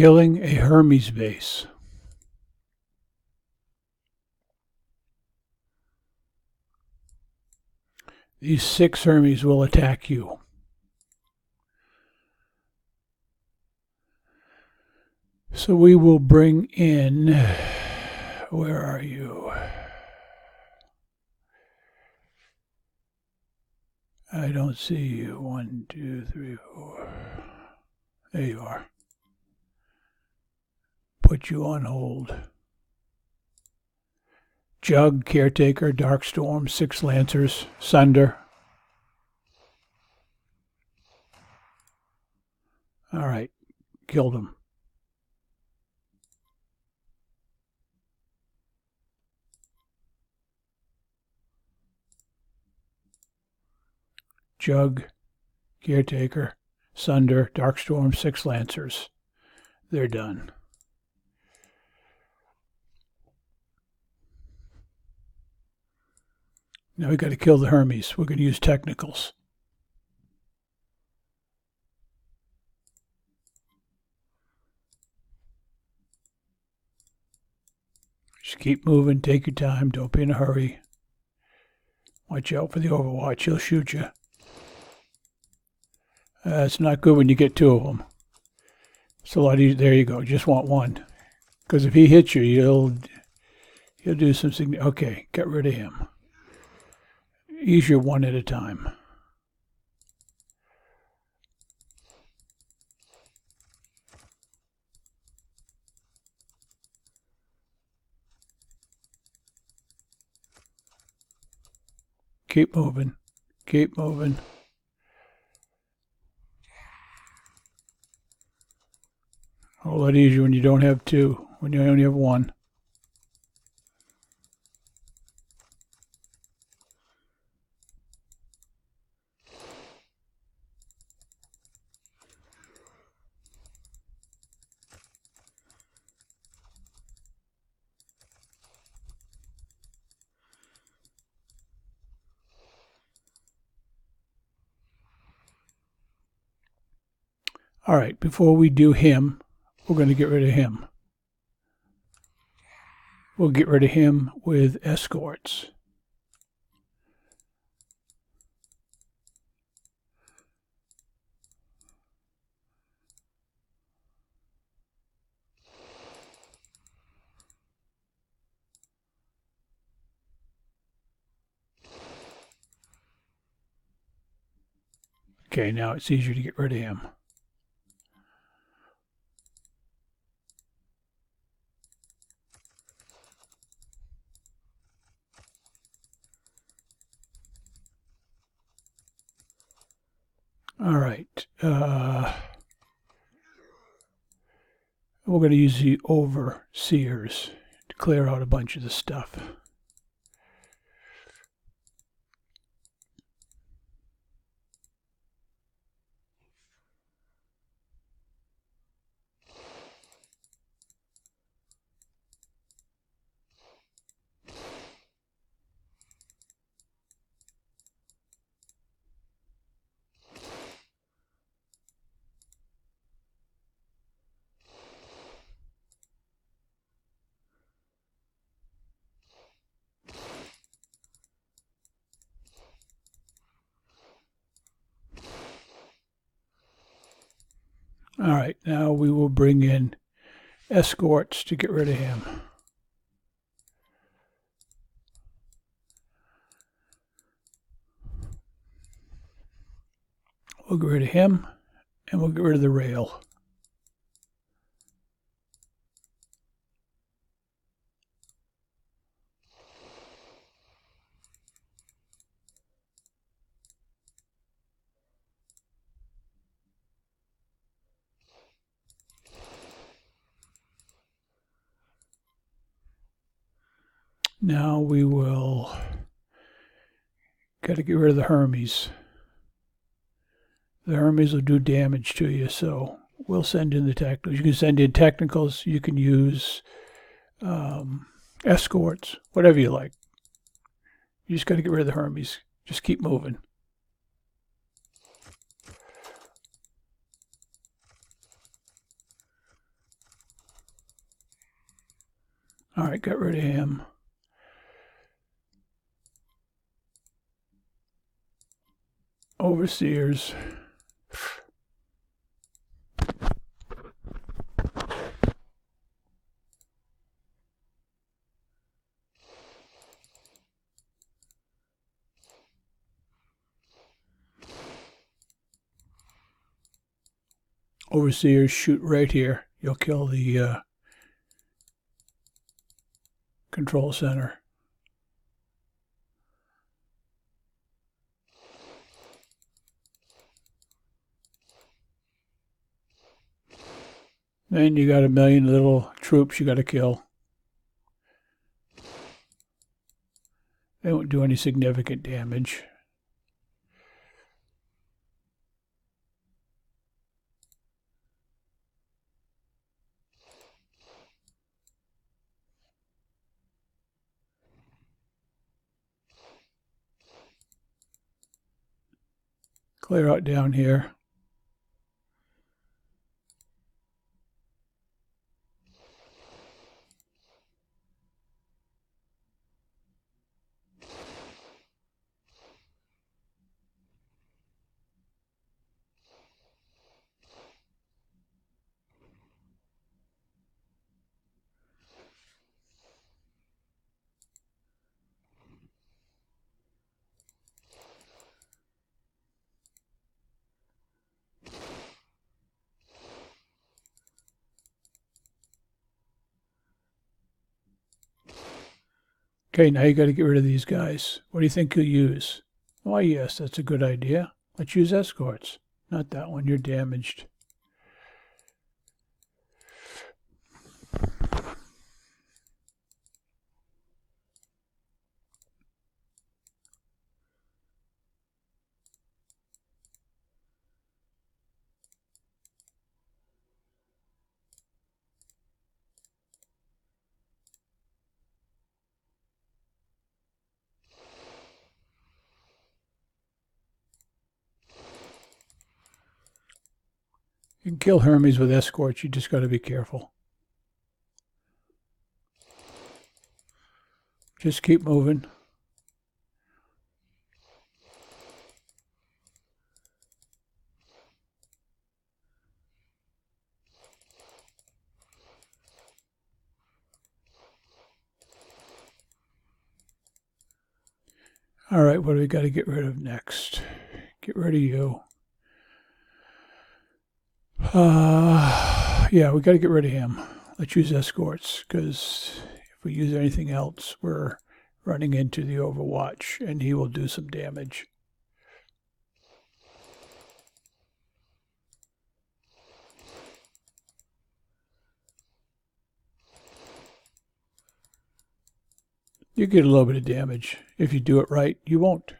Killing a Hermes base. These 6 Hermes will attack you. So we will bring in, where are you? I don't see you. 1, 2, 3, 4. There you are. Put you on hold. Jug, Caretaker, Darkstorm, 6 Lancers, Sunder. All right, killed him. Jug, Caretaker, Sunder, Darkstorm, 6 Lancers. They're done. Now we got to kill the Hermes. We're going to use technicals. Just keep moving. Take your time. Don't be in a hurry. Watch out for the Overwatch. He'll shoot you. It's not good when you get 2 of them. It's a lot easier. There you go. Just want 1. Because if he hits you, he'll do something. Okay, get rid of him. Use your 1 at a time. Keep moving. Keep moving. A lot easier when you don't have 2, when you only have 1. All right, before we do him, we're going to get rid of him. We'll get rid of him with escorts. Okay, now it's easier to get rid of him. All right. We're going to use the overseers to clear out a bunch of the stuff. All right, now we will bring in escorts to get rid of him. We'll get rid of him, and we'll get rid of the rail. Now we will got to get rid of the Hermes. The Hermes will do damage to you, so we'll send in the technicals. You can send in technicals. You can use escorts, whatever you like. You just got to get rid of the Hermes. Just keep moving. All right, got rid of him. Overseers. Overseers, shoot right here. You'll kill the control center. Then you got a million little troops you got to kill. They won't do any significant damage. Clear out down here. Okay, now you got to get rid of these guys. What do you think you'll use? Why, yes, that's a good idea. Let's use escorts. Not that one, you're damaged. You can kill Hermes with escorts, you just got to be careful. Just keep moving. All right, what do we got to get rid of next? Get rid of you. Yeah, we got to get rid of him. Let's use escorts, because if we use anything else, we're running into the Overwatch, and he will do some damage. You get a little bit of damage. If you do it right, you won't.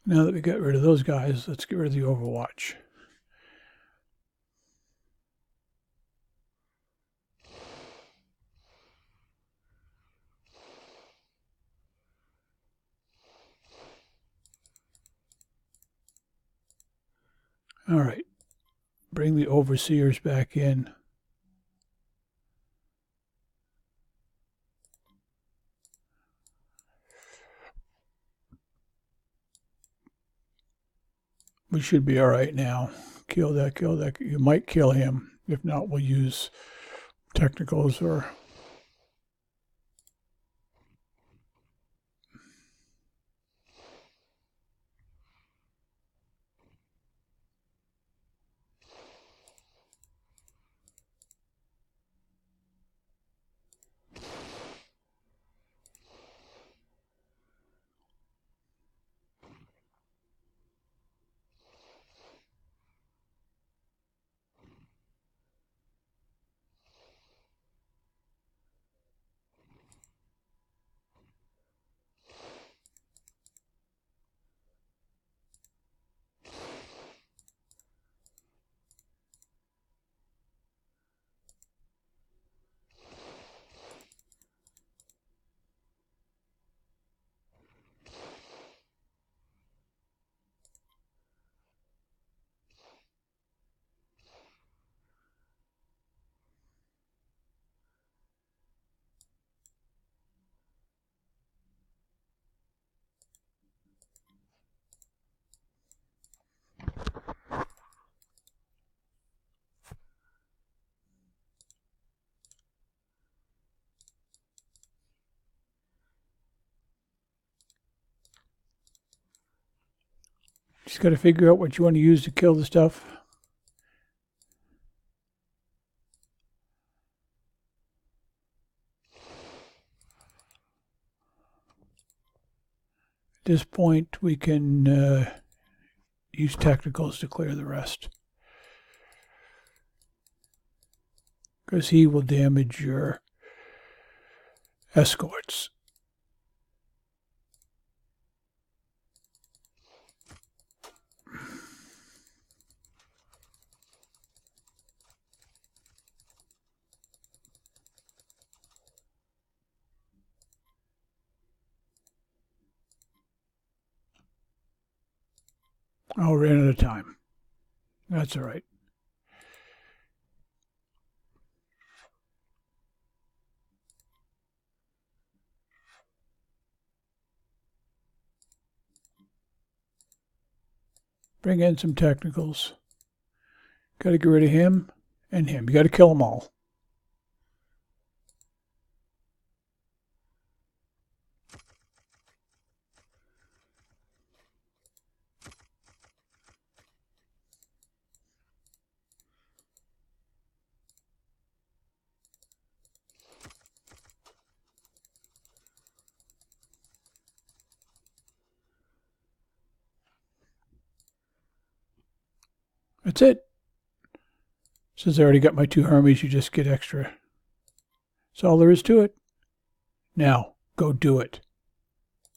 Now that we got rid of those guys, let's get rid of the Overwatch. All right, bring the Overseers back in. We should be all right now. Kill that, kill that. You might kill him. If not, we'll use technicals or... Just got to figure out what you want to use to kill the stuff. At this point, we can use technicals to clear the rest. Because he will damage your escorts. Oh, ran out of time. That's all right. Bring in some technicals. Got to get rid of him and him. You got to kill them all. That's it. Since I already got my 2 Hermes, you just get extra. That's all there is to it. Now, go do it.